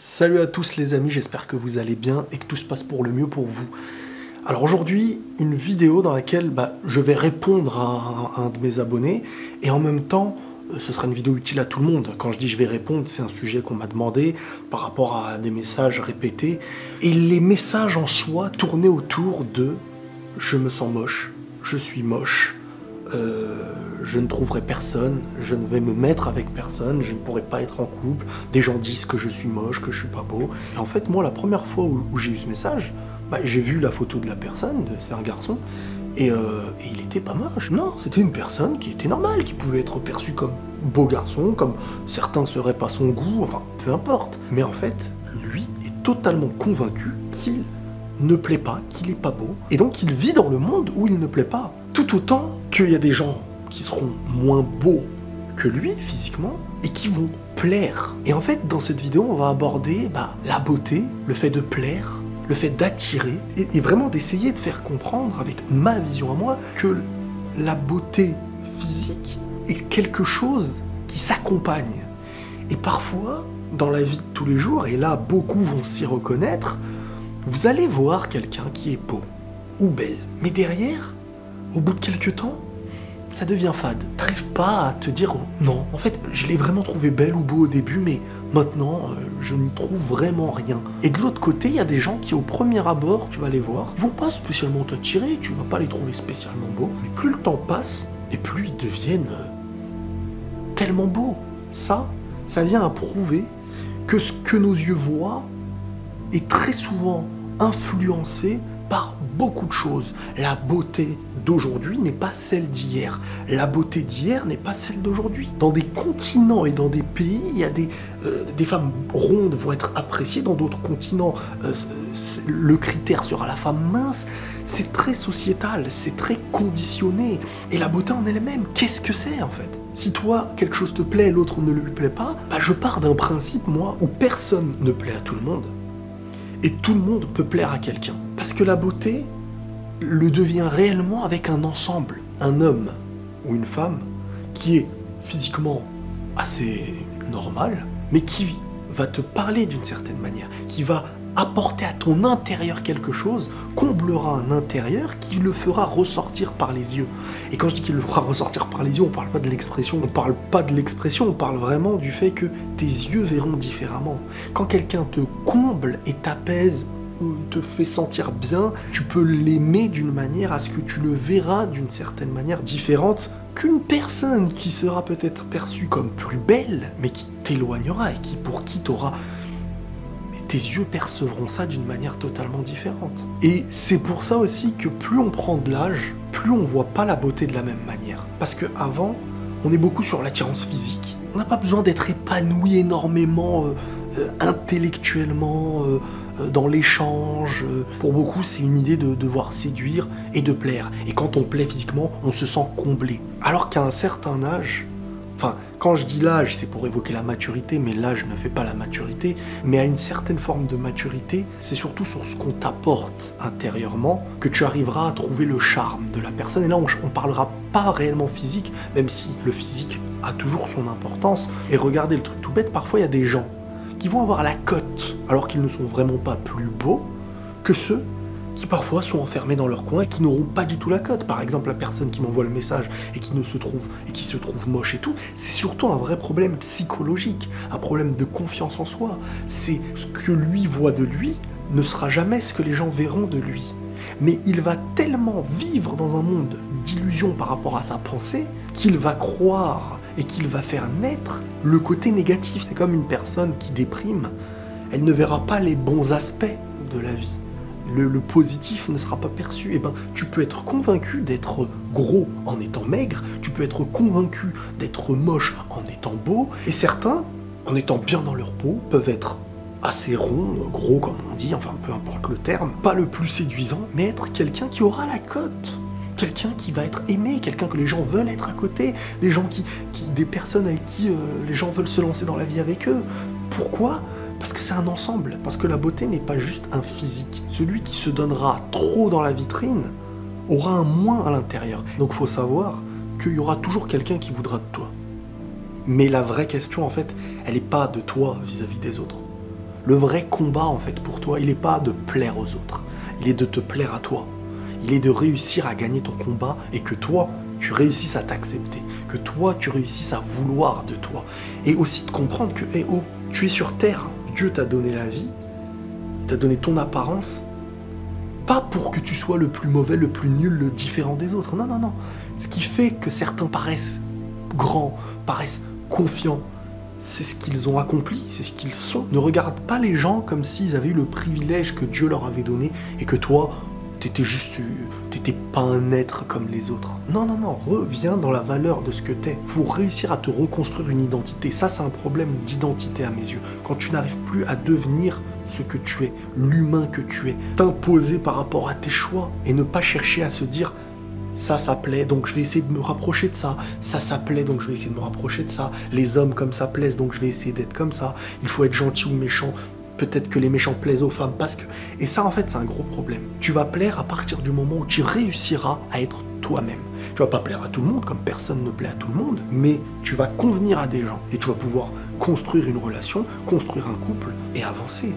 Salut à tous les amis, j'espère que vous allez bien et que tout se passe pour le mieux pour vous. Alors aujourd'hui, une vidéo dans laquelle je vais répondre à un de mes abonnés et en même temps, ce sera une vidéo utile à tout le monde. Quand je dis je vais répondre, c'est un sujet qu'on m'a demandé par rapport à des messages répétés. Et les messages en soi tournaient autour de « je me sens moche, je suis moche ». Je ne trouverai personne, je ne vais me mettre avec personne, je ne pourrai pas être en couple, des gens disent que je suis moche, que je suis pas beau. Et en fait, moi, la première fois où j'ai eu ce message, j'ai vu la photo de la personne, c'est un garçon, et il était pas moche. Non, c'était une personne qui était normale, qui pouvait être perçue comme beau garçon, comme certains seraient pas son goût, enfin, peu importe. Mais en fait, lui est totalement convaincu qu'il ne plaît pas, qu'il est pas beau, et donc il vit dans le monde où il ne plaît pas. Tout autant qu'il y a des gens qui seront moins beaux que lui, physiquement, et qui vont plaire. Et en fait, dans cette vidéo, on va aborder la beauté, le fait de plaire, le fait d'attirer, et vraiment d'essayer de faire comprendre, avec ma vision à moi, que la beauté physique est quelque chose qui s'accompagne. Et parfois, dans la vie de tous les jours, et là, beaucoup vont s'y reconnaître, vous allez voir quelqu'un qui est beau ou belle, mais derrière, au bout de quelques temps, ça devient fade. T'arrives pas à te dire non, en fait, je l'ai vraiment trouvé belle ou beau au début, mais maintenant, je n'y trouve vraiment rien. Et de l'autre côté, il y a des gens qui, au premier abord, tu vas les voir, ils vont pas spécialement t'attirer, tu vas pas les trouver spécialement beaux, mais plus le temps passe, et plus ils deviennent tellement beaux. Ça vient à prouver que ce que nos yeux voient est très souvent influencé par beaucoup de choses. La beauté d'aujourd'hui n'est pas celle d'hier. La beauté d'hier n'est pas celle d'aujourd'hui. Dans des continents et dans des pays, il y a des femmes rondes vont être appréciées. Dans d'autres continents, le critère sera la femme mince. C'est très sociétal, c'est très conditionné. Et la beauté en elle-même, qu'est-ce que c'est en fait? Si toi, quelque chose te plaît et l'autre ne lui plaît pas, je pars d'un principe, moi, où personne ne plaît à tout le monde. Et tout le monde peut plaire à quelqu'un. Parce que la beauté le devient réellement avec un ensemble. Un homme ou une femme qui est physiquement assez normal, mais qui va te parler d'une certaine manière, qui va apporter à ton intérieur quelque chose, comblera un intérieur qui le fera ressortir par les yeux. Et quand je dis qu'il le fera ressortir par les yeux, on parle pas de l'expression, on parle vraiment du fait que tes yeux verront différemment. Quand quelqu'un te comble et t'apaise, ou te fait sentir bien, tu peux l'aimer d'une manière à ce que tu le verras d'une certaine manière différente qu'une personne qui sera peut-être perçue comme plus belle, mais qui t'éloignera et pour qui t'auras... Tes yeux percevront ça d'une manière totalement différente. Et c'est pour ça aussi que plus on prend de l'âge, plus on voit pas la beauté de la même manière. Parce que avant, on est beaucoup sur l'attirance physique. On n'a pas besoin d'être épanoui énormément intellectuellement, dans l'échange. Pour beaucoup, c'est une idée de devoir séduire et de plaire. Et quand on plaît physiquement, on se sent comblé. Alors qu'à un certain âge, enfin, quand je dis l'âge, c'est pour évoquer la maturité, mais l'âge ne fait pas la maturité, mais à une certaine forme de maturité, c'est surtout sur ce qu'on t'apporte intérieurement que tu arriveras à trouver le charme de la personne. Et là, on parlera pas réellement physique, même si le physique a toujours son importance. Et regardez le truc tout bête, parfois il y a des gens qui vont avoir la cote, alors qu'ils ne sont vraiment pas plus beaux que ceux qui parfois sont enfermés dans leur coin et qui n'auront pas du tout la cote. Par exemple, la personne qui m'envoie le message et qui se trouve moche et tout, c'est surtout un vrai problème psychologique, un problème de confiance en soi. C'est ce que lui voit de lui ne sera jamais ce que les gens verront de lui. Mais il va tellement vivre dans un monde d'illusions par rapport à sa pensée qu'il va croire et qu'il va faire naître le côté négatif. C'est comme une personne qui déprime, elle ne verra pas les bons aspects de la vie. Le positif ne sera pas perçu. Tu peux être convaincu d'être gros en étant maigre, tu peux être convaincu d'être moche en étant beau, et certains, en étant bien dans leur peau, peuvent être assez ronds, gros comme on dit, enfin peu importe le terme, pas le plus séduisant, mais être quelqu'un qui aura la cote. Quelqu'un qui va être aimé, quelqu'un que les gens veulent être à côté, des personnes avec qui les gens veulent se lancer dans la vie avec eux. Pourquoi ? Parce que c'est un ensemble, parce que la beauté n'est pas juste un physique. Celui qui se donnera trop dans la vitrine aura un moins à l'intérieur. Donc il faut savoir qu'il y aura toujours quelqu'un qui voudra de toi. Mais la vraie question, en fait, elle n'est pas de toi vis-à-vis des autres. Le vrai combat, en fait, pour toi, il n'est pas de plaire aux autres. Il est de te plaire à toi. Il est de réussir à gagner ton combat et que toi, tu réussisses à t'accepter. Que toi, tu réussisses à vouloir de toi. Et aussi de comprendre que, hey, oh, tu es sur Terre. Dieu t'a donné la vie. Il t'a donné ton apparence. Pas pour que tu sois le plus mauvais, le plus nul, le différent des autres. Non, non, non. Ce qui fait que certains paraissent grands, paraissent confiants, c'est ce qu'ils ont accompli, c'est ce qu'ils sont. Ne regarde pas les gens comme s'ils avaient eu le privilège que Dieu leur avait donné et que toi, t'étais pas un être comme les autres. Non, non, non, reviens dans la valeur de ce que t'es. Faut réussir à te reconstruire une identité. Ça, c'est un problème d'identité à mes yeux. Quand tu n'arrives plus à devenir ce que tu es, l'humain que tu es, t'imposer par rapport à tes choix et ne pas chercher à se dire ça plaît, donc je vais essayer de me rapprocher de ça. Ça plaît, donc je vais essayer de me rapprocher de ça. Les hommes comme ça plaisent, donc je vais essayer d'être comme ça. Il faut être gentil ou méchant. Peut-être que les méchants plaisent aux femmes parce que... Et ça, en fait, c'est un gros problème. Tu vas plaire à partir du moment où tu réussiras à être toi-même. Tu vas pas plaire à tout le monde, comme personne ne plaît à tout le monde, mais tu vas convenir à des gens et tu vas pouvoir construire une relation, construire un couple et avancer.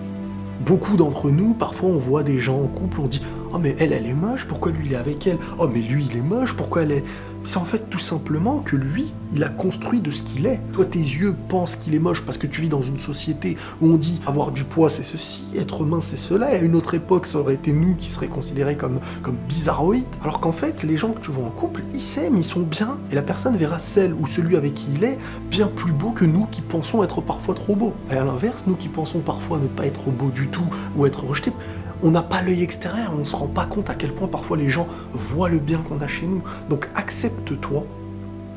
Beaucoup d'entre nous, parfois, on voit des gens en couple, on dit « Oh, mais elle est moche, pourquoi lui, il est avec elle ? Oh, mais lui, il est moche, pourquoi elle est... » C'est en fait tout simplement que lui, il a construit de ce qu'il est. Toi, tes yeux pensent qu'il est moche parce que tu vis dans une société où on dit avoir du poids, c'est ceci, être mince, c'est cela. Et à une autre époque, ça aurait été nous qui seraient considérés comme bizarroïdes. Alors qu'en fait, les gens que tu vois en couple, ils s'aiment, ils sont bien. Et la personne verra celle ou celui avec qui il est bien plus beau que nous qui pensons être parfois trop beaux. Et à l'inverse, nous qui pensons parfois ne pas être beaux du tout ou être rejetés, on n'a pas l'œil extérieur, on ne se rend pas compte à quel point parfois les gens voient le bien qu'on a chez nous. Donc accepte-toi.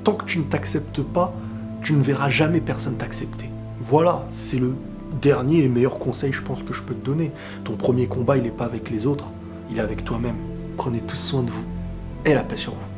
Tant que tu ne t'acceptes pas, tu ne verras jamais personne t'accepter. Voilà, c'est le dernier et meilleur conseil, je pense, que je peux te donner. Ton premier combat, il n'est pas avec les autres, il est avec toi-même. Prenez tous soin de vous et la paix sur vous.